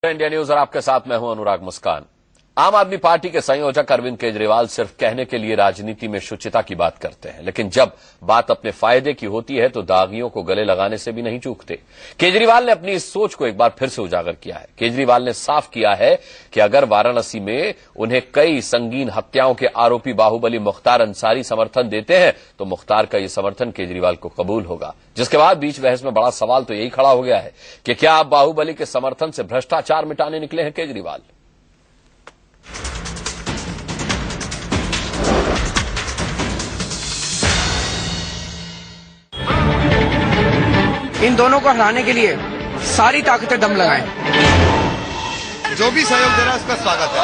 India news और आपके साथ मैं हूं अनुराग मुस्कान। आम आदमी पार्टी के संयोजक अरविंद केजरीवाल सिर्फ कहने के लिए राजनीति में शुचिता की बात करते हैं, लेकिन जब बात अपने फायदे की होती है तो दागियों को गले लगाने से भी नहीं चूकते। केजरीवाल ने अपनी इस सोच को एक बार फिर से उजागर किया है। केजरीवाल ने साफ किया है कि अगर वाराणसी में उन्हें कई संगीन हत्याओं के आरोपी बाहुबली मुख्तार अंसारी समर्थन देते हैं तो मुख्तार का यह समर्थन केजरीवाल को कबूल होगा। जिसके बाद बीच बहस में बड़ा सवाल तो यही खड़ा हो गया है कि क्या आप बाहुबली के समर्थन से भ्रष्टाचार मिटाने निकले हैं केजरीवाल? इन दोनों को हराने के लिए सारी ताकतें दम लगाएं। जो भी सहयोग दे रहा है उसका स्वागत है।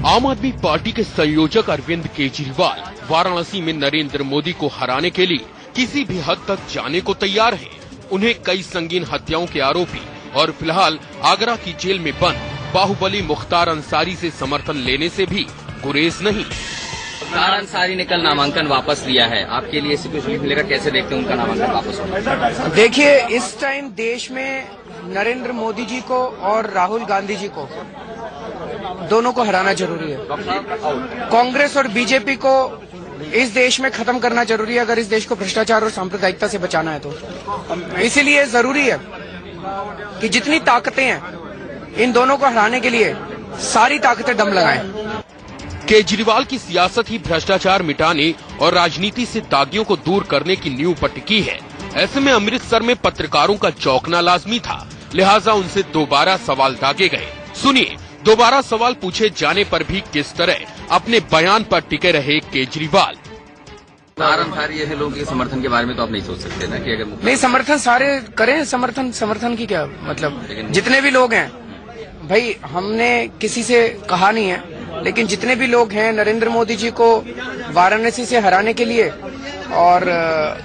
आम आदमी पार्टी के संयोजक अरविंद केजरीवाल वाराणसी में नरेंद्र मोदी को हराने के लिए किसी भी हद तक जाने को तैयार हैं। उन्हें कई संगीन हत्याओं के आरोपी और फिलहाल आगरा की जेल में बंद बाहुबली मुख्तार अंसारी से समर्थन लेने से भी गुरेज नहीं। मुख्तार अंसारी ने कल नामांकन वापस लिया है, आपके लिए कुछ मिलेगा? कैसे देखते हैं उनका नामांकन वापस होना? देखिए, इस टाइम देश में नरेंद्र मोदी जी को और राहुल गांधी जी को दोनों को हराना जरूरी है। कांग्रेस और बीजेपी को इस देश में खत्म करना जरूरी है अगर इस देश को भ्रष्टाचार और सांप्रदायिकता से बचाना है तो। इसीलिए जरूरी है कि जितनी ताकतें हैं इन दोनों को हराने के लिए सारी ताकतें दम लगाएं। केजरीवाल की सियासत ही भ्रष्टाचार मिटाने और राजनीति से दागियों को दूर करने की नींव पटकी है। ऐसे में अमृतसर में पत्रकारों का चौंकना लाजमी था, लिहाजा उनसे दोबारा सवाल दागे गए। सुनिए, दोबारा सवाल पूछे जाने पर भी किस तरह अपने बयान पर टिके रहे केजरीवाल। मुख्तार अंसारी जैसे लोगों के समर्थन के बारे में तो आप नहीं सोच सकते ना कि अगर नहीं, समर्थन सारे करें। समर्थन की क्या मतलब? जितने भी लोग हैं भाई, हमने किसी से कहा नहीं है, लेकिन जितने भी लोग हैं नरेंद्र मोदी जी को वाराणसी से हराने के लिए और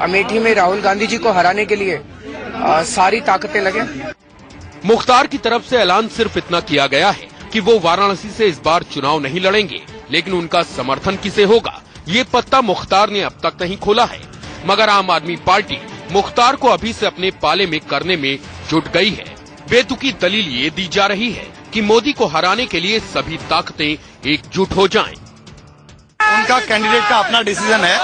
अमेठी में राहुल गांधी जी को हराने के लिए सारी ताकतें लगे। मुख्तार की तरफ से ऐलान सिर्फ इतना किया गया है कि वो वाराणसी से इस बार चुनाव नहीं लड़ेंगे, लेकिन उनका समर्थन किसे होगा ये पत्ता मुख्तार ने अब तक नहीं खोला है। मगर आम आदमी पार्टी मुख्तार को अभी से अपने पाले में करने में जुट गई है। बेतुकी दलील ये दी जा रही है कि मोदी को हराने के लिए सभी ताकतें एकजुट हो जाएं। उनका कैंडिडेट का अपना डिसीजन है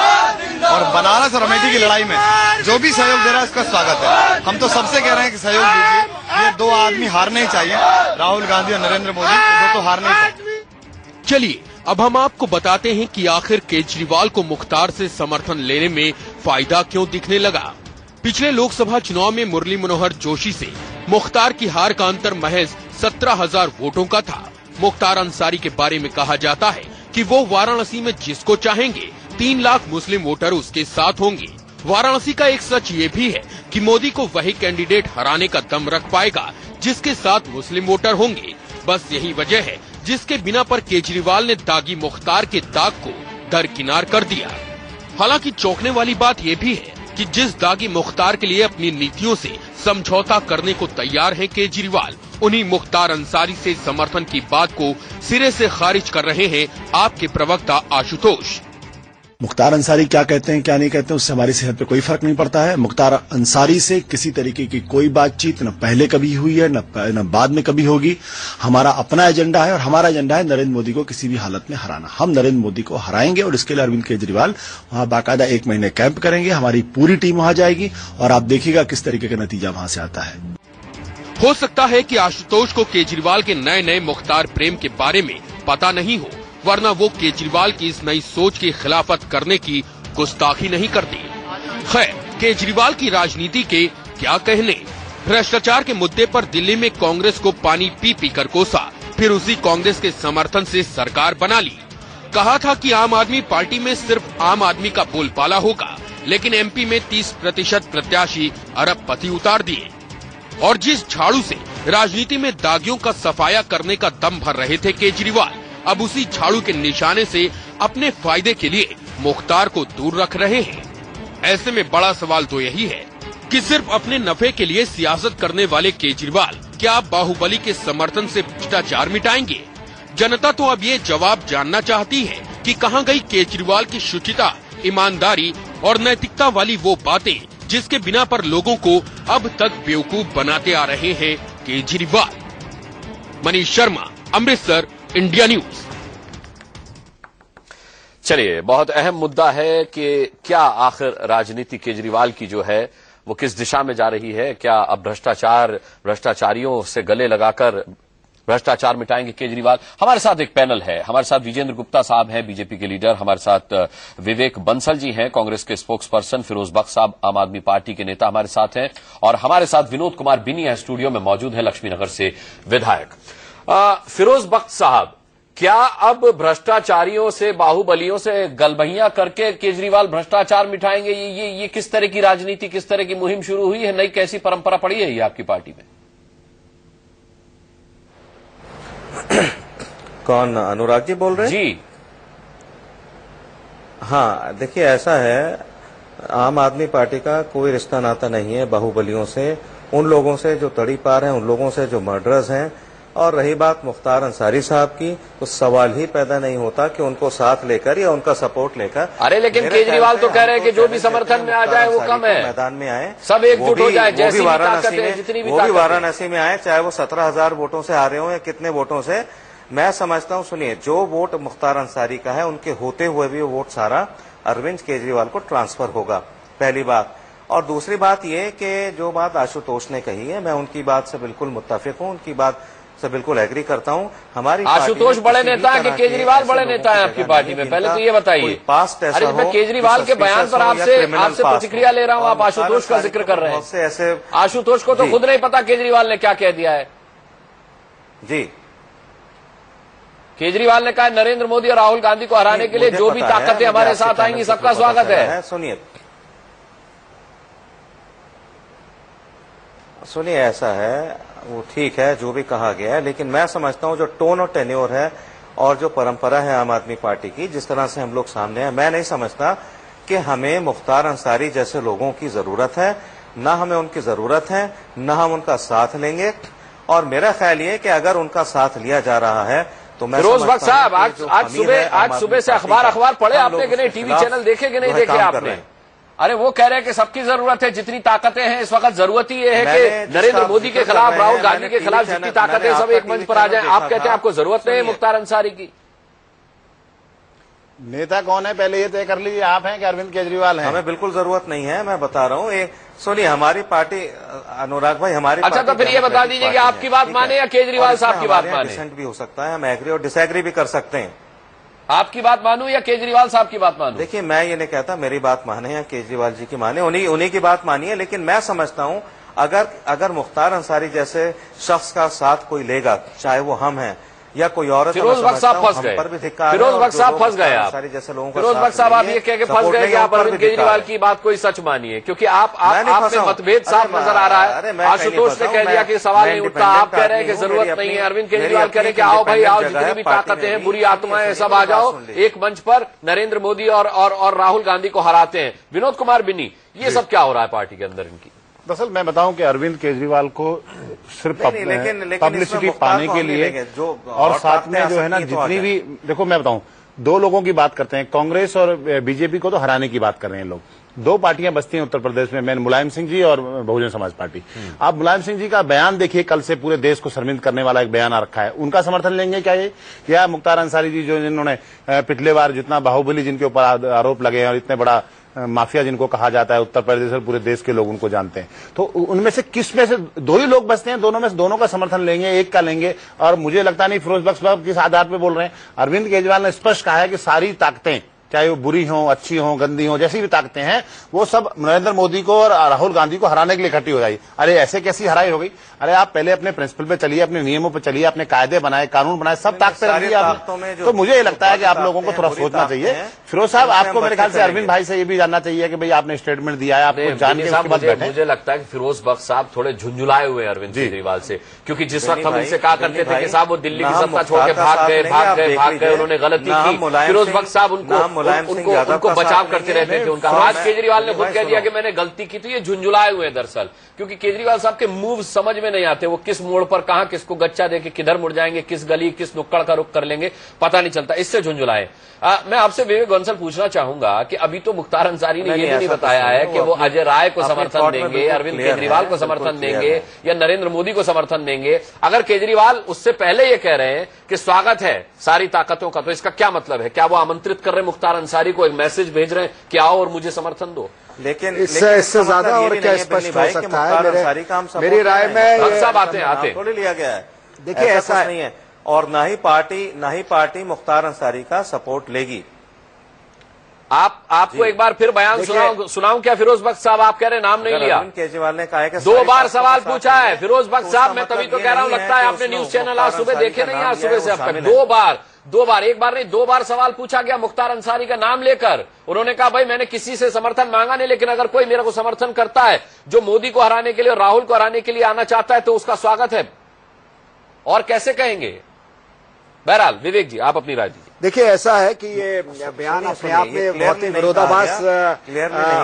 और बनारस और अमेठी की लड़ाई में जो भी सहयोग दे रहा है उसका स्वागत है। हम तो सबसे कह रहे हैं कि सहयोग दीजिए। ये दो आदमी हारने ही चाहिए, राहुल गांधी और नरेंद्र मोदी, वो तो हारने ही चाहिए। चलिए अब हम आपको बताते हैं कि आखिर केजरीवाल को मुख्तार से समर्थन लेने में फायदा क्यों दिखने लगा। पिछले लोकसभा चुनाव में मुरली मनोहर जोशी से मुख्तार की हार का अंतर महज 17,000 वोटों का था। मुख्तार अंसारी के बारे में कहा जाता है कि वो वाराणसी में जिसको चाहेंगे 3 लाख मुस्लिम वोटर उसके साथ होंगे। वाराणसी का एक सच ये भी है कि मोदी को वही कैंडिडेट हराने का दम रख पाएगा जिसके साथ मुस्लिम वोटर होंगे। बस यही वजह है जिसके बिना पर केजरीवाल ने दागी मुख्तार के दाग को दरकिनार कर दिया। हालांकि चौंकने वाली बात ये भी है कि जिस दागी मुख्तार के लिए अपनी नीतियों से समझौता करने को तैयार हैं केजरीवाल, उन्हीं मुख्तार अंसारी से समर्थन की बात को सिरे से खारिज कर रहे हैं आपके प्रवक्ता आशुतोष। मुख्तार अंसारी क्या कहते हैं क्या नहीं कहते हैं उससे हमारी सेहत पे कोई फर्क नहीं पड़ता है। मुख्तार अंसारी से किसी तरीके की कोई बातचीत न पहले कभी हुई है न बाद में कभी होगी। हमारा अपना एजेंडा है और हमारा एजेंडा है नरेंद्र मोदी को किसी भी हालत में हराना। हम नरेंद्र मोदी को हराएंगे और इसके लिए अरविंद केजरीवाल वहां बाकायदा 1 महीने कैंप करेंगे। हमारी पूरी टीम वहां जाएगी और आप देखिएगा किस तरीके का नतीजा वहां से आता है। हो सकता है कि आशुतोष को केजरीवाल के नए मुख्तार प्रेम के बारे में पता नहीं हो, वरना वो केजरीवाल की इस नई सोच की खिलाफत करने की गुस्ताखी नहीं करती। खैर, केजरीवाल की राजनीति के क्या कहने। भ्रष्टाचार के मुद्दे पर दिल्ली में कांग्रेस को पानी पी पी कर कोसा, फिर उसी कांग्रेस के समर्थन से सरकार बना ली। कहा था कि आम आदमी पार्टी में सिर्फ आम आदमी का बोलबाला होगा, लेकिन एमपी में 30% प्रत्याशी अरबपति उतार दिए। और जिस झाड़ू से राजनीति में दागियों का सफाया करने का दम भर रहे थे केजरीवाल, अब उसी झाड़ू के निशाने से अपने फायदे के लिए मुख्तार को दूर रख रहे हैं। ऐसे में बड़ा सवाल तो यही है कि सिर्फ अपने नफे के लिए सियासत करने वाले केजरीवाल क्या बाहुबली के समर्थन से भ्रष्टाचार मिटाएंगे? जनता तो अब ये जवाब जानना चाहती है कि कहां गई केजरीवाल की शुचिता, ईमानदारी और नैतिकता वाली वो बातें जिसके बिना पर लोगों को अब तक बेवकूफ बनाते आ रहे हैं केजरीवाल। Manish Sharma, Amritsar, India News. चलिए, बहुत अहम मुद्दा है कि क्या आखिर राजनीति केजरीवाल की जो है वो किस दिशा में जा रही है। क्या अब भ्रष्टाचारियों से गले लगाकर भ्रष्टाचार मिटाएंगे केजरीवाल। हमारे साथ एक पैनल है, हमारे साथ विजेंद्र गुप्ता साहब हैं, बीजेपी के लीडर, हमारे साथ विवेक बंसल जी हैं, कांग्रेस के स्पोक्स पर्सन, फिरोज बख्श साहब आम आदमी पार्टी के नेता हमारे साथ हैं, और हमारे साथ विनोद कुमार बिनी है, स्टूडियो में मौजूद है, लक्ष्मीनगर से विधायक। फिरोज बख्श साहब, क्या अब भ्रष्टाचारियों से, बाहुबलियों से गलबहियां करके केजरीवाल भ्रष्टाचार मिटाएंगे? ये किस तरह की राजनीति, किस तरह की मुहिम शुरू हुई है? नई कैसी परंपरा पड़ी है ये आपकी पार्टी में? कौन, अनुराग जी बोल रहे हैं? जी हाँ, देखिए ऐसा है, आम आदमी पार्टी का कोई रिश्ता नाता नहीं है बाहुबलियों से, उन लोगों से जो तड़ी पार हैं, उन लोगों से जो मर्डरर्स हैं। और रही बात मुख्तार अंसारी साहब की, तो सवाल ही पैदा नहीं होता कि उनको साथ लेकर या उनका सपोर्ट लेकर। अरे लेकिन केजरीवाल तो कह रहे हैं कि जो भी समर्थन में आ जाए वो कम है, मैदान में आए, सब एकजुट हो जाए, जैसी भी वाराणसी ताकत है, में, जितनी भी वो भी ताकत वाराणसी में आए, चाहे वो 17,000 वोटों से आ रहे हो या कितने वोटों से। मैं समझता हूं, सुनिए, जो वोट मुख्तार अंसारी का है, उनके होते हुए भी वो वोट सारा अरविंद केजरीवाल को ट्रांसफर होगा, पहली बात। और दूसरी बात ये कि जो बात आशुतोष ने कही है, मैं उनकी बात से बिल्कुल मुत्तफिक हूं, उनकी बात से बिल्कुल एग्री करता हूं। हमारी आशुतोष बड़े नेता है कि केजरीवाल बड़े नेता है आपकी पार्टी में? पहले तो ये बताइए। अरे मैं केजरीवाल के बयान पर आपसे प्रतिक्रिया ले रहा हूं, आप आशुतोष का जिक्र कर रहे हैं। ऐसे आशुतोष को तो खुद नहीं पता केजरीवाल ने क्या कह दिया है। जी, केजरीवाल ने कहा नरेंद्र मोदी और राहुल गांधी को हराने के लिए जो भी ताकतें हमारे साथ आएंगी सबका स्वागत है। सुनिए, ऐसा है, वो ठीक है जो भी कहा गया है, लेकिन मैं समझता हूं जो टोन और टेन्योर है और जो परंपरा है आम आदमी पार्टी की, जिस तरह से हम लोग सामने हैं, मैं नहीं समझता कि हमें मुख्तार अंसारी जैसे लोगों की जरूरत है। ना हमें उनकी जरूरत है, ना हम उनका साथ लेंगे। और मेरा ख्याल ये कि अगर उनका साथ लिया जा रहा है तो मैं फिरोज बख्श साहब, आज सुबह से अखबार पढ़े आपने कि नहीं? टीवी चैनल देखे कि नहीं देखे आपने? अरे वो कह रहे हैं कि सबकी जरूरत है, जितनी ताकतें हैं इस वक्त जरूरत ही ये है कि नरेंद्र मोदी के खिलाफ, राहुल गांधी के खिलाफ जितनी ताकतें सब एक मंच पर आ जाए। आप कहते हैं आपको जरूरत नहीं है मुख्तार अंसारी की? नेता कौन है पहले ये तय कर लीजिए, आप हैं कि अरविंद केजरीवाल हैं? हमें बिल्कुल जरूरत नहीं है, मैं बता रहा हूँ। सुनिए, हमारी पार्टी, अनुराग भाई, हमारी अच्छा, तो फिर ये बता दीजिए कि आपकी बात माने या केजरीवाल साहब की बात माने? डिसेंट भी हो सकता है, हम एग्री और डिसएग्री भी कर सकते हैं। आपकी बात मानूं या केजरीवाल साहब की बात मानूं? देखिए, मैं ये नहीं कहता मेरी बात माने या केजरीवाल जी की माने, उन्हीं की बात मानिए। लेकिन मैं समझता हूं अगर मुख्तार अंसारी जैसे शख्स का साथ कोई लेगा, चाहे वो हम हैं या कोई और, फिरोज बख्श साहब फंस गए। फिरोज बख्श साहब फंस गए आप। जैसे लोगों फिरोज बख्श साहब आप ये कह के फंस गए कि आप अरविंद केजरीवाल की बात कोई सच मानिए, क्योंकि आप में मतभेद साफ नजर आ रहा है। आशुतोष ने कह दिया कि सवाल नहीं उठता, आप कह रहे हैं कि जरूरत नहीं है। अरविंद केजरीवाल कह रहे हैं कि आओ भाई आओ, जितनी भी ताकतें हैं, बुरी आत्माएं, सब आ जाओ, एक मंच पर नरेंद्र मोदी और राहुल गांधी को हराते हैं। विनोद कुमार बिनी, ये सब क्या हो रहा है पार्टी के अंदर इनकी? दरअसल मैं बताऊं कि अरविंद केजरीवाल को सिर्फ पब्लिसिटी पाने के लिए और साथ में जो है ना, जितनी भी, देखो मैं बताऊं, दो लोगों की बात करते हैं, कांग्रेस और बीजेपी को तो हराने की बात कर रहे हैं लोग। दो पार्टियां बसती हैं उत्तर प्रदेश में, मैंने मुलायम सिंह जी और बहुजन समाज पार्टी। आप मुलायम सिंह जी का बयान देखिए, कल से पूरे देश को शर्मिंद करने वाला एक बयान आ रखा है। उनका समर्थन लेंगे क्या ये? या मुख्तार अंसारी जी जो जिन्होंने पिछले बार जितना बाहुबली जिनके ऊपर आरोप लगे और इतने बड़ा माफिया जिनको कहा जाता है उत्तर प्रदेश और पूरे देश के लोग उनको जानते हैं, तो उनमें से किस में से दो ही लोग बचते हैं, दोनों में से दोनों का समर्थन लेंगे, एक का लेंगे? और मुझे लगता नहीं फिरोज बख्श साहब किस आधार पे बोल रहे हैं। अरविंद केजरीवाल ने स्पष्ट कहा है कि सारी ताकतें, चाहे वो बुरी हो, अच्छी हो, गंदी हो, जैसी भी ताकतें हैं, वो सब नरेंद्र मोदी को और राहुल गांधी को हराने के लिए इकट्ठी हो जाएगी। अरे ऐसे कैसी हराई हो गई? अरे आप पहले अपने प्रिंसिपल पे चलिए, अपने नियमों पे चलिए, अपने कायदे बनाए, कानून बनाए, सब ताकतें रख दी आपने। तो मुझे ये लगता है कि आप लोगों को थोड़ा सोचना चाहिए। फिरोज साहब, आपको मेरे ख्याल से अरविंद भाई से ये भी जानना चाहिए कि भाई आपने स्टेटमेंट दिया है, आपको जान के उसके बाद बैठे। मुझे लगता है कि फिरोज बख्श साहब थोड़े झुंझुलाए हुए हैं अरविंद केजरीवाल से, क्योंकि जिस वक्त हम इनसे कहा करते थे कि साहब वो दिल्ली की सत्ता छोड़ के भाग गए, उन्होंने गलती की, फिरोज बख्श साहब उनको मुलायम सिंह यादव उनको का साथ बचाव नहीं करते है। रहते थे उनका। आज केजरीवाल ने खुद कह दिया कि मैंने गलती की, तो ये झुंझुलाए हुए हैं दरअसल, क्योंकि केजरीवाल साहब के मूव समझ में नहीं आते। वो किस मोड़ पर कहां किसको गच्चा देके किधर मुड़ जाएंगे, किस गली किस नुक्कड़ का रुख कर लेंगे, पता नहीं चलता। इससे झुंझुलाए। मैं आपसे विवेक बंसल पूछना चाहूंगा कि अभी तो मुख्तार अंसारी ने ये भी नहीं बताया है कि वो अजय राय को समर्थन देंगे, अरविंद केजरीवाल को समर्थन देंगे या नरेंद्र मोदी को समर्थन देंगे। अगर केजरीवाल उससे पहले ये कह रहे हैं कि स्वागत है सारी ताकतों का, तो इसका क्या मतलब है? क्या वो आमंत्रित कर रहे हैं मुख्तार अंसारी को, एक मैसेज भेज रहे हैं कि आओ और मुझे समर्थन दो? लेकिन इससे ज्यादा और क्या स्पष्ट हो सकता है? मेरी राय में सब आते थोड़ी लिया गया है। देखिए ऐसा नहीं है, और ना ही पार्टी मुख्तार अंसारी का सपोर्ट लेगी। आपको एक बार फिर बयान सुनाऊं क्या फिरोज बख्श साहब? आप कह रहे हैं नाम नहीं लिया। केजरीवाल ने कहा है कि 2 बार सवाल पूछा है फिरोज बख्श साहब। मैं तभी तो कह रहा हूं, लगता है आपने न्यूज चैनल आज सुबह देखे नहीं, आज सुबह से अब तक 2 बार, एक बार नहीं 2 बार सवाल पूछा गया मुख्तार अंसारी का नाम लेकर। उन्होंने कहा भाई मैंने किसी से समर्थन मांगा नहीं, लेकिन अगर कोई मेरे को समर्थन करता है जो मोदी को हराने के लिए और राहुल को हराने के लिए आना चाहता है तो उसका स्वागत है। और कैसे कहेंगे? बहरहाल विवेक जी आप अपनी राय दीजिए। देखिए ऐसा है कि ये बयान अपने आप में बहुत ही विरोधाभास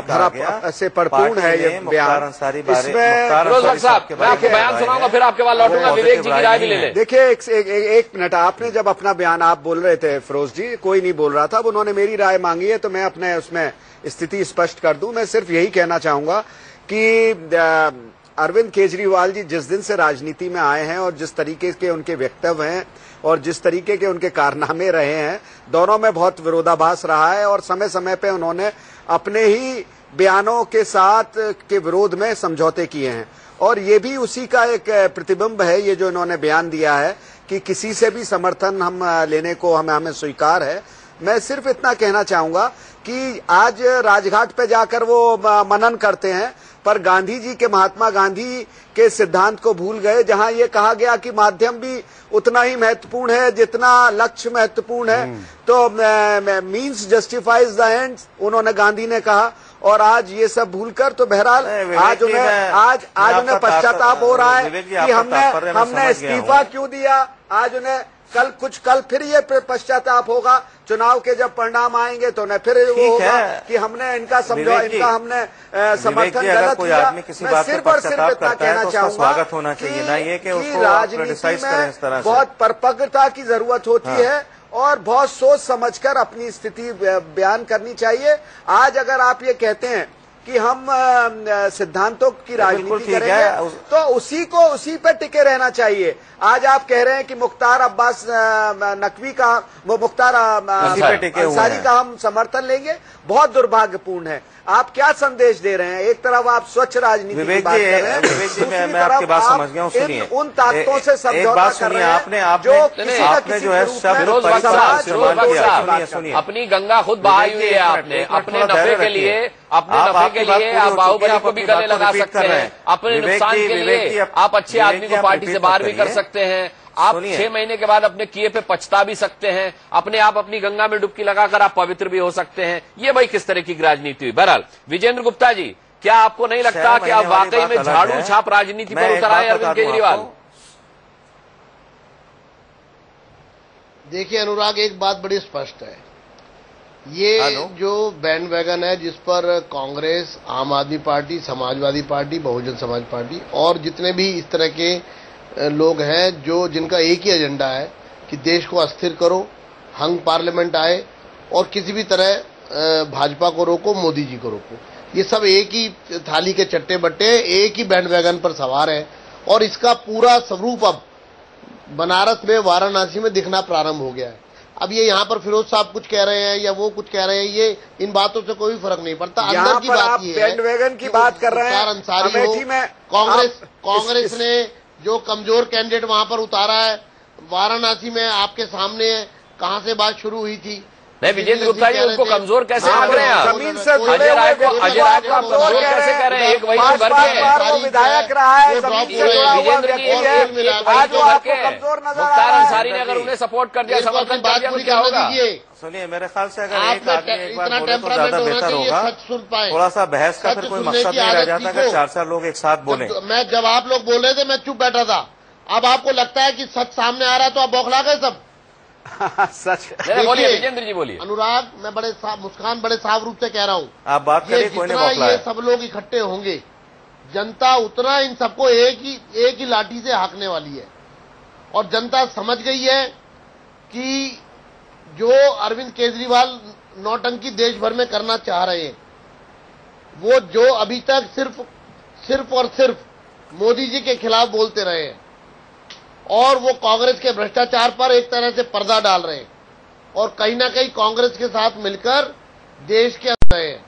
भरा से परिपूर्ण है। ये बयान इसमें फिरोज बख्श साहब मैं आपको बयान सुनाऊंगा, फिर आपके बाद लौटूंगा, विवेक जी की राय भी ले लें। देखिए एक मिनट, आपने जब अपना बयान आप बोल रहे थे फिरोज जी, कोई नहीं बोल रहा था, अब उन्होंने मेरी राय मांगी है तो मैं अपने उसमें स्थिति स्पष्ट कर दूं। मैं सिर्फ यही कहना चाहूंगा कि अरविंद केजरीवाल जी जिस दिन से राजनीति में आए हैं और जिस तरीके के उनके वक्तव्य हैं और जिस तरीके के उनके कारनामे रहे हैं, दोनों में बहुत विरोधाभास रहा है और समय समय पे उन्होंने अपने ही बयानों के साथ के विरोध में समझौते किए हैं। और ये भी उसी का एक प्रतिबिंब है, ये जो इन्होंने बयान दिया है कि किसी से भी समर्थन हम लेने को हमें स्वीकार है। मैं सिर्फ इतना कहना चाहूंगा कि आज राजघाट पे जाकर वो मनन करते हैं, पर गांधी जी के, महात्मा गांधी के सिद्धांत को भूल गए, जहां ये कहा गया कि माध्यम भी उतना ही महत्वपूर्ण है जितना लक्ष्य महत्वपूर्ण है। तो मीन्स जस्टिफाइज द एंड्स, उन्होंने गांधी ने कहा। और आज ये सब भूलकर तो बहरहाल आज उन्हें पश्चाताप हो रहा है कि हमने इस्तीफा क्यों दिया। आज उन्हें कल फिर ये पश्चाताप होगा, चुनाव के जब परिणाम आएंगे तो उन्हें फिर वो होगा कि हमने इनका हमने समर्थन गलत किया। मैं सिर्फ और सिर्फ इतना कहना चाहूंगा कि राजनीति में बहुत परिपक्वता की जरूरत होती है और बहुत सोच समझकर अपनी स्थिति बयान करनी चाहिए। आज अगर आप ये कहते हैं कि हम सिद्धांतों की राजनीति करेंगे तो उसी पे टिके रहना चाहिए। आज आप कह रहे हैं कि मुख्तार अब्बास नकवी का, वो मुख्तार अंसारी का हम समर्थन लेंगे, बहुत दुर्भाग्यपूर्ण है। आप क्या संदेश दे रहे हैं? एक तरफ आप स्वच्छ राजनीति की बात कर रहे हैं, दूसरी मैं आपकी बात समझ गया हूं, सुनिए। उन ताकतों से समझौता कर रहे हैं जो अपनी गंगा खुद बहाई हुई है आपने, अपने नफे के लिए आप बाहुबली को भी गले लगा सकते हैं, अपने नुकसान के लिए आप अच्छे आदमी को पार्टी से बाहर भी कर सकते हैं। आप 6 महीने के बाद अपने किए पे पछता भी सकते हैं, अपनी गंगा में डुबकी लगाकर आप पवित्र भी हो सकते हैं। ये भाई किस तरह की राजनीति हुई? बहरहाल विजेंद्र गुप्ता जी, क्या आपको नहीं लगता कि आप वाकई में झाड़ू छाप राजनीति पर उतर आए अरविंद केजरीवाल? देखिए अनुराग, एक बात बड़ी स्पष्ट है, ये जो बैंड वैगन है जिस पर कांग्रेस, आम आदमी party, Samajwadi party, Bahujan Samaj party और जितने भी इस तरह के लोग हैं जिनका एक ही एजेंडा है कि देश को अस्थिर करो, हंग पार्लियामेंट आए और किसी भी तरह भाजपा को रोको, मोदी जी को रोको, ये सब एक ही थाली के चट्टे बट्टे, एक ही बैंड वैगन पर सवार है। और इसका पूरा स्वरूप अब बनारस में, वाराणसी में दिखना प्रारंभ हो गया है। अब ये यहाँ पर फिरोज साहब कुछ कह रहे हैं या वो कुछ कह रहे हैं, ये इन बातों से कोई फर्क नहीं पड़ता। अंदर की बात ये है, बैंडवैगन की बात कर रहे हैं, अंसारी हो, कांग्रेस ने जो कमजोर कैंडिडेट वहां पर उतारा है, वाराणसी में आपके सामने कहां से बात शुरू हुई थी। नहीं विजेंद्र गुप्ता जी, उनको कमजोर कैसे लग रहे हैं? जमीन से अजय राय को आप कमजोर कैसे कह रहे हैं? एक वही तो घर के विधायक रहा है, विजेंद्र जी आज वो आपको कमजोर नजर मुख्तार अंसारी ने अगर उन्हें सपोर्ट कर दिया, समर्थन कर दिया, तो क्या होगा? सुनिए, मेरे ख्याल से अगर एक आदमी एक बार बोले तो ज्यादा बेहतर होगा। थोड़ा सा बहस का फिर कोई मकसद नहीं रह जाता अगर 4 लोग एक साथ बोले। मैं जब आप लोग बोल रहे थे मैं चुप बैठा था, अब आपको लगता है कि सच सामने आ रहा है तो आप बौखला गए सब। सच बोलिए विजेंद्र जी, बोलिए। अनुराग, मैं मुस्कान बड़े साफ रूप से कह रहा हूँ, आप बात करिए, कोई नहीं बौखलाए। ये सब लोग इकट्ठे होंगे, जनता उतना इन सबको एक ही लाठी से हाँकने वाली है। और जनता समझ गई है कि जो अरविंद केजरीवाल नौटंकी देश भर में करना चाह रहे हैं, वो जो अभी तक सिर्फ और सिर्फ मोदी जी के खिलाफ बोलते रहे हैं, और वो कांग्रेस के भ्रष्टाचार पर एक तरह से पर्दा डाल रहे हैं, और कहीं ना कहीं कांग्रेस के साथ मिलकर देश के अंदर रहे हैं,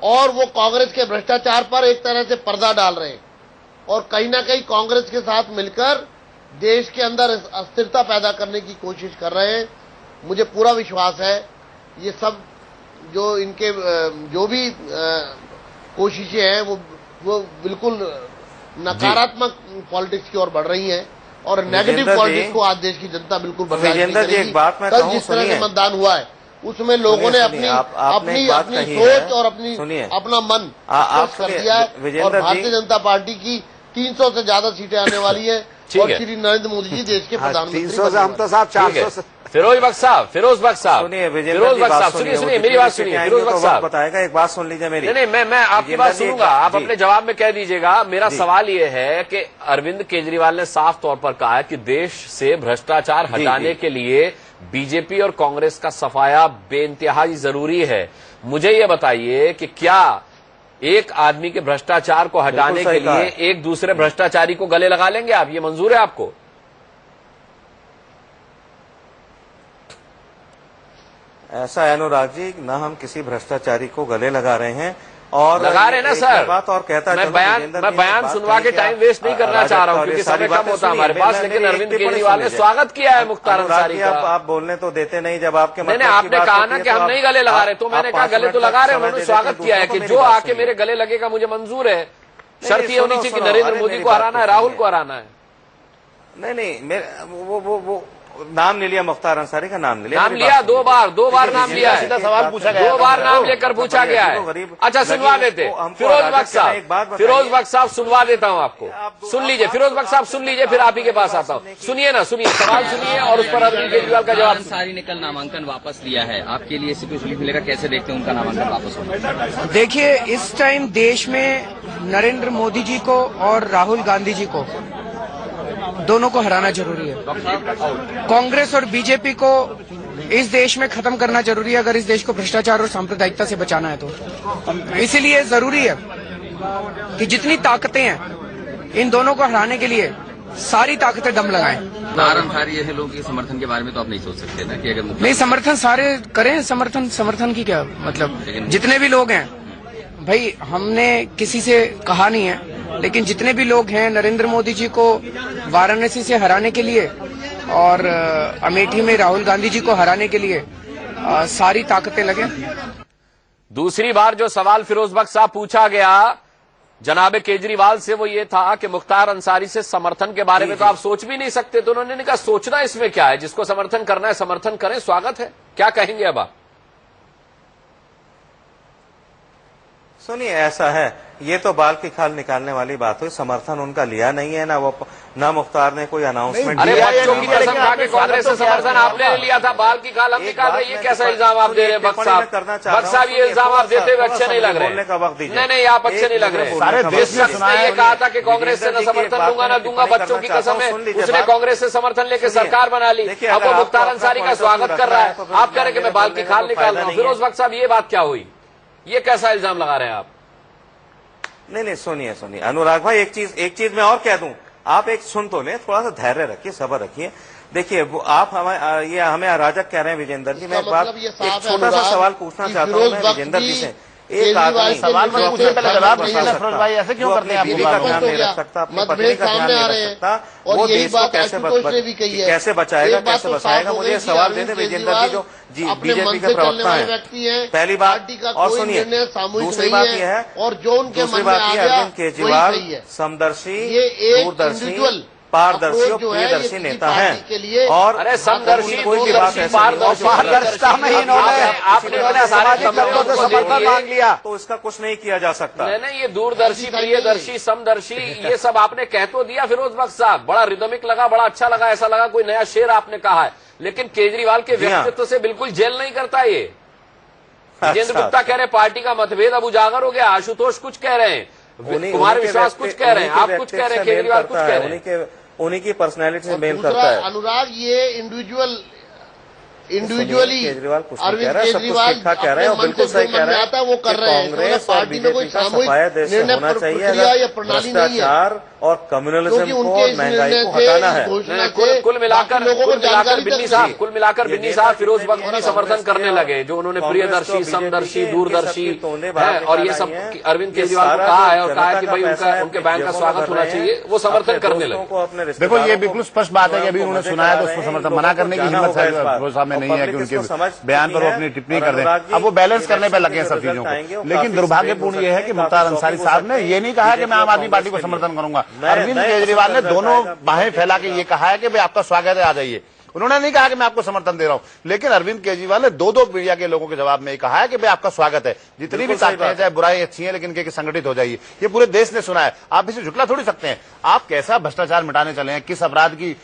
और वो कांग्रेस के भ्रष्टाचार पर एक तरह से पर्दा डाल रहे हैं, और कहीं ना कहीं कांग्रेस के साथ मिलकर देश के अंदर अस्थिरता पैदा करने की कोशिश कर रहे हैं। मुझे पूरा विश्वास है ये सब जो इनके जो भी कोशिशें हैं वो बिल्कुल नकारात्मक पॉलिटिक्स की ओर बढ़ रही हैं, और नेगेटिव पॉलिटिक्स को आज देश की जनता बिल्कुल बर्दाश्त नहीं करेगी। कल जिस तरह से मतदान हुआ है उसमें लोगों ने अपनी सोच और अपना मन कर दिया है, और भारतीय जनता पार्टी की 300 से ज्यादा सीटें आने वाली है, और श्री नरेंद्र मोदी जी देश के प्रधानमंत्री। 300 से हम तो साहब 400। फिरोज बख्श साहब, सुनिए मेरी बात सुनिए। फिरोज बख्श साहब बताएगा, एक बात सुन लीजिए मेरी। नहीं, मैं आपकी बात सुनूंगा, आप अपने जवाब में कह दीजिएगा। मेरा सवाल ये है कि अरविंद केजरीवाल ने साफ तौर पर कहा है कि देश से भ्रष्टाचार हटाने के लिए बीजेपी और कांग्रेस का सफाया बेइंतहाई जरूरी है। मुझे ये बताइए कि क्या एक आदमी के भ्रष्टाचार को हटाने के लिए एक दूसरे भ्रष्टाचारी को गले लगा लेंगे आप? ये मंजूर है आपको? ऐसा है अनुराग जी, न हम किसी भ्रष्टाचारी को गले लगा रहे हैं, और लगा रहे ना सर। बात और कहता मैं बयान सुनवा के टाइम वेस्ट नहीं करना चाह रहा हूँ, क्योंकि समय कम होता है हमारे पास। लेकिन अरविंद केजरीवाल ने स्वागत किया है मुख्तार अंसारी का। आप बोलने तो देते नहीं, जब आपके नहीं, आपने कहा ना कि हम नहीं गले लगा रहे, तो मैंने कहा गले तो लगा रहे। उन्होंने स्वागत किया है कि जो आके मेरे गले लगेगा मुझे मंजूर है। शर्त ये होनी चाहिए कि नरेंद्र मोदी को हराना है, राहुल को हराना है। नहीं, वो नाम नहीं लिया, मुख्तार अंसारी का नाम नहीं लिया। नाम लिया दो बार नाम लिया है, सीधा सवाल पूछा गया, 2 बार नाम लेकर पूछा गया है। अच्छा, सुनवा देते फिरोज बख्श साहब सुनवा देता हूँ आपको। सुन लीजिए फिरोज बख्श साहब, सुन लीजिए, फिर आप ही के पास आता हूँ। सुनिए ना, सुनिए सवाल सुनिए, और उस पर अरविंद केजरीवाल का जवाब। अंसारी ने कल नामांकन वापस लिया है, आपके लिए इससे कुछ रिलीफ मिलेगा? कैसे देखते हैं उनका नामांकन वापस होना? देखिए, इस टाइम देश में नरेंद्र मोदी जी को और राहुल गांधी जी को दोनों को हराना जरूरी है। कांग्रेस और बीजेपी को इस देश में खत्म करना जरूरी है, अगर इस देश को भ्रष्टाचार और सांप्रदायिकता से बचाना है तो। इसीलिए जरूरी है कि जितनी ताकतें हैं, इन दोनों को हराने के लिए सारी ताकतें दम लगाएं। अंसारी ऐसे लोगों के समर्थन के बारे में तो आप नहीं सोच सकते ना कि अगर नहीं, समर्थन सारे करें। समर्थन की क्या मतलब, जितने भी लोग हैं भाई, हमने किसी से कहा नहीं है, लेकिन जितने भी लोग हैं नरेंद्र मोदी जी को वाराणसी से हराने के लिए और अमेठी में राहुल गांधी जी को हराने के लिए सारी ताकतें लगे। दूसरी बार जो सवाल फिरोज बख्श साहब पूछा गया जनाब केजरीवाल से, वो ये था कि मुख्तार अंसारी से समर्थन के बारे में तो आप सोच भी नहीं सकते। तो उन्होंने कहा सोचना इसमें क्या है, जिसको समर्थन करना है समर्थन करें, स्वागत है। क्या कहेंगे अब आप? सुनिए, ऐसा है, ये तो बाल की खाल निकालने वाली बात हुई। समर्थन उनका लिया नहीं है, ना मुख्तार ने कोई अनाउंसमेंट। अरे बच्चों की कसम खा के कांग्रेस से समर्थन आपने लिया था, बाल की खाल हम निकाल रहे। ये कैसा इल्जाम आप दे रहे हैं बख्श साहब? ये इल्जाम आप देते हुए अच्छे नहीं लग रहे। नहीं, आप अच्छे नहीं लग रहे। सारे देश में उसने ये कहा था कि कांग्रेस से न समर्थन दूंगा ना दूंगा, बच्चों की कसम है। उसने कांग्रेस से समर्थन लेकर सरकार बना ली। अब वो मुख्तार अंसारी का स्वागत कर रहा है, आप कह रहे कि मैं बाल की खाल निकाल रहा हूँ। फिरोज बख्श साहब, ये बात क्या हुई? ये कैसा इल्जाम लगा रहे हैं आप? नहीं, सुनिए अनुराग भाई, एक चीज मैं और कह दूं, आप एक सुन तो लें, थोड़ा सा धैर्य रखिए, सब्र रखिए। देखिए, वो आप हमें अराजक कह रहे हैं विजेंद्र जी। मैं एक छोटा सा सवाल पूछना चाहता हूँ मैं विजेंद्र जी से। एक आदमी सवाल पूछने पहले जवाब दीजिए ना फिरोज भाई, ऐसे क्यों करते हैं आप? बीवी का ध्यान नहीं रख सकता, अपनी पत्नी का ध्यान नहीं रख सकता, वो देश को कैसे बचाएगा, कैसे बचाएगा? मुझे सवाल दे दे विजेंद्र जी, जो बीजेपी के प्रवक्ता है। पहली बात, और सुनिए, दूसरी बात यह है, और जो उनके अरविंद केजरीवाल समदर्शी, दूरदर्शी, पारदर्शी और प्रियदर्शी नेता हैं। और अरे समदर्शी, कोई भी बात ऐसी पारदर्शिता में इन्होंने सामाजिक तत्वों से समर्थन मांग लिया, तो इसका कुछ नहीं किया जा सकता। नहीं, ये दूरदर्शी, प्रियदर्शी, समदर्शी, ये सब आपने कह तो दिया फिरोज बख्श साहब। बड़ा रिदमिक लगा, बड़ा अच्छा लगा, ऐसा लगा कोई नया शेर आपने कहा है। लेकिन केजरीवाल के व्यक्तित्व से बिल्कुल जेल नहीं करता ये। विजेंद्र गुप्ता कह रहे पार्टी का मतभेद अब उजागर हो गया, आशुतोष कुछ कह रहे हैं, कुमार विश्वास कुछ कह रहे हैं, आप कुछ कह रहे हैं, केजरीवाल कुछ कह रहे हैं। उन्हीं की पर्सनैलिटी से मेल करता है। अनुराग, ये इंडिविजुअली अरविंद केजरीवाल कह रहे हैं, बिल्कुल सही कह रहे हैं, वो कर रहे हैं। कांग्रेस और बीजेपी का सफाया देश से होना चाहिए, भ्रष्टाचार और कम्युनलिज्म को, महंगाई को हटाना है। कुल मिलाकर बिन्नी साहब फिरोज वक्त भी समर्थन करने लगे, जो उन्होंने प्रियदर्शी, समदर्शी, दूरदर्शी और ये सब अरविंद केजरीवाल को कहा है और कहा है कि भाई उनके बैंक का स्वागत होना चाहिए, वो समर्थन करने लगे। देखो, ये बिल्कुल स्पष्ट बात है कि अभी उन्होंने सुना है तो उसको समर्थन मना करने की हिम्मत फिरोज साहब में नहीं है कि उनके बयान पर वो अपनी टिप्पणी कर दें। अब वो बैलेंस करने पर लगे हैं सब चीजों को। लेकिन दुर्भाग्यपूर्ण ये है कि मुख्तार अंसारी साहब ने ये नहीं कहा कि मैं आम आदमी पार्टी को समर्थन करूंगा। अरविंद केजरीवाल ने दोनों बाहें फैला के ये कहा है कि भाई आपका स्वागत है, आ जाइए। उन्होंने नहीं कहा कि मैं आपको समर्थन दे रहा हूं। लेकिन अरविंद केजरीवाल ने दो मीडिया के लोगों के जवाब में ये कहा है कि भाई आपका स्वागत है, जितनी भी ताकतें हैं, चाहे बुराई अच्छी है, लेकिन इनके संगठित हो जाइए। ये पूरे देश ने सुना है, आप इसे झुटला थोड़ी सकते हैं। आप कैसा भ्रष्टाचार मिटाने चले हैं, किस अपराध की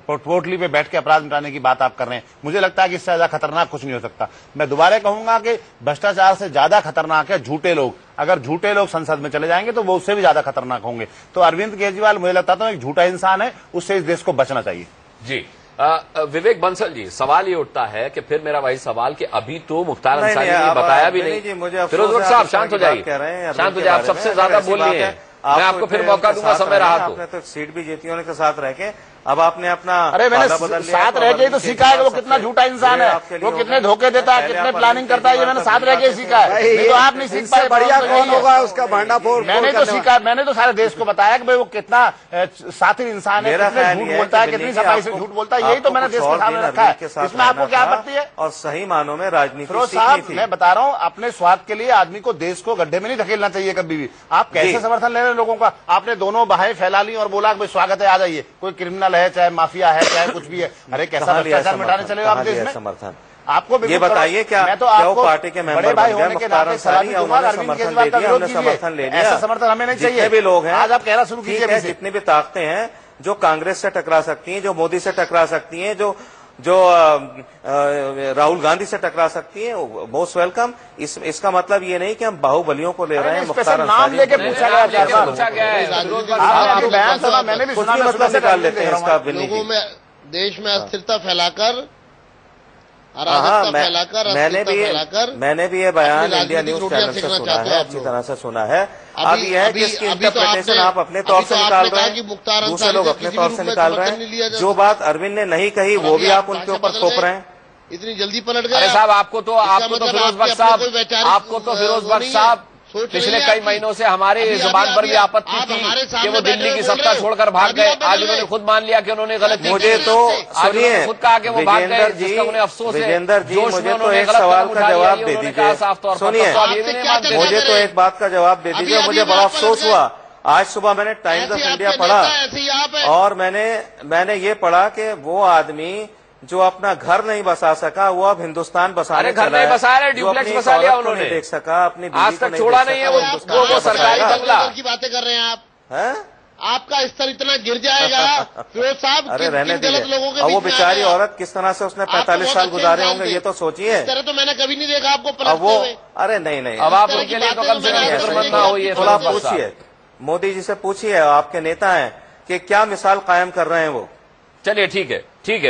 पोटली पे बैठ के अपराध मिटाने की बात आप कर रहे हैं। मुझे लगता है कि इससे ज्यादा खतरनाक कुछ नहीं हो सकता। मैं दोबारा कहूंगा कि भ्रष्टाचार से ज्यादा खतरनाक है झूठे लोग। अगर झूठे लोग संसद में चले जाएंगे तो वो उससे भी ज्यादा खतरनाक होंगे। तो अरविंद केजरीवाल मुझे लगता था एक झूठा इंसान है, उससे इस देश को बचना चाहिए। जी विवेक बंसल जी, सवाल ये उठता है कि फिर मेरा वही सवाल कि अभी तो मुख्तार अंसारी ने बताया भी नहीं। फिरोज वक्त साहब शांत हो जाइए, शांत हो जाए, आप सबसे ज्यादा बोल रहे हैं। मैं आपको फिर मौका दूंगा, समय रहा तो। आपने तो सीट भी जीती उनके साथ रह के, अब आपने अपना अरे मैंने साथ रह के तो सीखा है कि वो कितना झूठा इंसान है, वो कितने धोखे देता है, कितने प्लानिंग करता है, ये मैंने साथ रह के सीखा है। नहीं तो आप नहीं सीख पाए। बढ़िया कौन होगा उसका भांडाफोड़? मैंने तो सीखा, मैंने तो सारे देश को बताया कि भाई वो कितना साथी इंसान है, कितने झूठ बोलता है, कितनी सफाई से झूठ बोलता है। यही तो मैंने देश के सामने रखा है। इसमें आपको क्या आपत्ति है? और सही मानों में राजनीति फिरोज साहब, मैं बता रहा हूँ, अपने स्वार्थ के लिए आदमी को, देश को गड्ढे में नहीं धकेलना चाहिए कभी भी। आप कैसे समर्थन ले रहे हैं लोगों का? आपने दोनों बाहें फैला ली और बोला कि स्वागत है, आ जाइए। कोई क्रिमिनल है, चाहे माफिया है, चाहे कुछ भी है। अरे कैसा भ्रष्टाचार मिटाने चले आप देश में? समर्थन आपको ये बताइए, क्या मैं तो आपको पार्टी के मेंबर भाई होने के नाते समर्थन ले लिया? ऐसा समर्थन हमें नहीं चाहिए। जितने भी लोग हैं, आज आप कहना शुरू कीजिए, जितनी भी ताकतें हैं जो कांग्रेस से टकरा सकती हैं, जो मोदी से टकरा सकती हैं, जो राहुल गांधी से टकरा सकती है, मोस्ट वेलकम। इसका मतलब ये नहीं कि हम बाहुबलियों को ले रहे हैं। मुख्तार नाम लेके पूछा गया, मैंने भी सुना, निकाल लेते हैं इसका। लोगों में देश में अस्थिरता फैलाकर, मैंने भी ये बयान इंडिया न्यूज चैनल से सुना है, अच्छी तरह से सुना है। अब यह है कि इसकी इंटरप्रिटेशन आप अपने तौर से निकाल रहे हैं, दूसरे लोग अपने तौर से निकाल रहे हैं। जो बात अरविंद ने नहीं कही वो भी आप उनके ऊपर थोप रहे हैं। इतनी जल्दी पलट गए। अरे साहब, आपको तो फिरोज बख्श साहब पिछले कई महीनों से हमारे जुबान पर भी आपत्ति थी कि वो दिल्ली की सत्ता छोड़कर भाग गए। आज उन्होंने खुद मान लिया कि उन्होंने गलती की। मुझे तो सुनिए, खुद कहा कि वो भाग गए, जिसका उन्हें अफसोस है। विजेंद्र जी, मुझे तो एक सवाल का जवाब दे दीजिए। सुनिए, मुझे तो एक बात का जवाब दे दीजिए। मुझे बड़ा अफसोस हुआ, आज सुबह मैंने टाइम्स ऑफ इंडिया पढ़ा और मैंने ये पढ़ा कि वो आदमी जो अपना घर नहीं बसा सका, वो अब हिंदुस्तान बसाने घर नहीं बसा रहे, ड्यूप्लेक्स बसा लिया उन्होंने। देख सका अपनी आज तक छोड़ा नहीं है वो सरकारी बंगला की बातें कर रहे हैं आप हैं? आपका स्तर इतना गिर जाएगा फिरोज साहब। अरे रहने गलत लोगों के, वो बेचारी औरत किस तरह से उसने 45 साल गुजारे होंगे, ये तो सोचिए। इस तरह तो मैंने कभी नहीं देखा आपको पलटते हुए। अरे नहीं, अब आप उनके लिए तो कम से कम थोड़ा पूछिए, मोदी जी से पूछिए, आपके नेता हैं, कि क्या मिसाल कायम कर रहे हैं वो। चलिए ठीक है,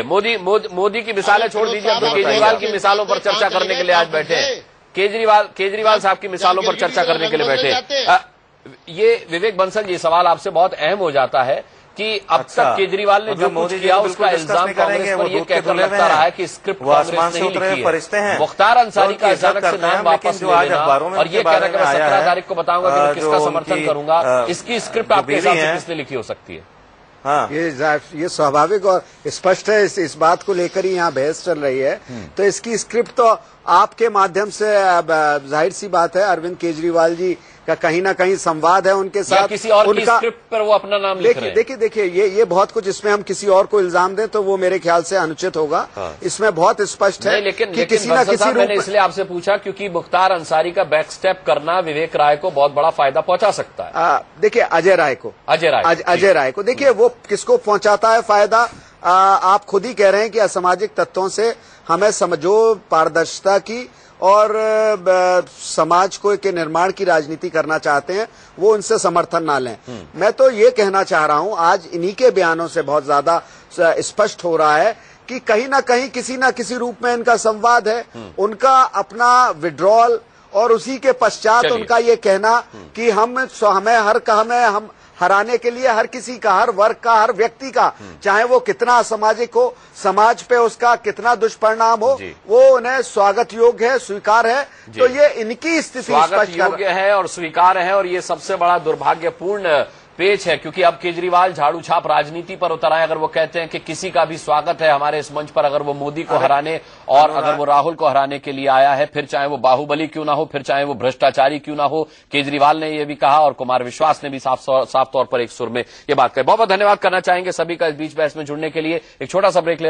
मोदी की मिसालें छोड़ दीजिए, तो केजरीवाल की मिसालों पर चर्चा करने के लिए आज बैठे हैं। केजरीवाल साहब की मिसालों पर चर्चा करने के लिए बैठे। ये विवेक बंसल जी, सवाल आपसे बहुत अहम हो जाता है कि अब तक केजरीवाल ने जो कुछ किया उसका इल्जाम कांग्रेस पर ये कहकर लगता रहा है कि स्क्रिप्ट कांग्रेस ने लिखी है। मुख्तार अंसारी का अचानक से नाम वापस ले लेना और ये कह रहा है कि मैं 17 तारीख को बताऊंगा कि मैं किसका समर्थन करूंगा, इसकी स्क्रिप्ट आपके हिसाब से किसने लिखी हो सकती है? हाँ, ये स्वाभाविक और स्पष्ट है। इस बात को लेकर ही यहाँ बहस चल रही है। तो इसकी स्क्रिप्ट तो आपके माध्यम से जाहिर सी बात है, अरविंद केजरीवाल जी का कहीं ना कहीं संवाद है उनके साथ, किसी और की स्क्रिप्ट पर वो अपना नाम लिख रहे हैं। देखिए ये बहुत कुछ, इसमें हम किसी और को इल्जाम दें तो वो मेरे ख्याल से अनुचित होगा। इसमें बहुत स्पष्ट है कि किसी न किसी रूप मैंने इसलिए आपसे पूछा क्योंकि मुख्तार अंसारी का बैक स्टेप करना विवेक राय को बहुत बड़ा फायदा पहुंचा सकता है। देखिए अजय राय को देखिए वो किसको पहुंचाता है फायदा, आप खुद ही कह रहे हैं कि असामाजिक तत्वों से हमें समझो पारदर्शिता की और समाज को के निर्माण की राजनीति करना चाहते हैं, वो उनसे समर्थन ना लें। मैं तो ये कहना चाह रहा हूं, आज इन्हीं के बयानों से बहुत ज्यादा स्पष्ट हो रहा है कि कहीं ना कहीं किसी ना किसी रूप में इनका संवाद है, उनका अपना विड्रॉल और उसी के पश्चात उनका ये कहना कि हम हराने के लिए हर किसी का, हर वर्ग का, हर व्यक्ति का, चाहे वो कितना असामाजिक हो, समाज पे उसका कितना दुष्परिणाम हो, वो उन्हें स्वागत योग्य है, स्वीकार है। तो ये इनकी स्थिति स्वागत योग्य है और स्वीकार है, और ये सबसे बड़ा दुर्भाग्यपूर्ण पेच है, क्योंकि अब केजरीवाल झाड़ू छाप राजनीति पर उतर आए। अगर वो कहते हैं कि किसी का भी स्वागत है हमारे इस मंच पर, अगर वो मोदी को हराने और अगर वो राहुल को हराने के लिए आया है, फिर चाहे वो बाहुबली क्यों ना हो, फिर चाहे वो भ्रष्टाचारी क्यों ना हो, केजरीवाल ने ये भी कहा और कुमार विश्वास ने भी साफ तौर पर एक सुर में ये बात कही। बहुत बहुत धन्यवाद करना चाहेंगे सभी का इस बीच बहस में जुड़ने के लिए। एक छोटा सा ब्रेक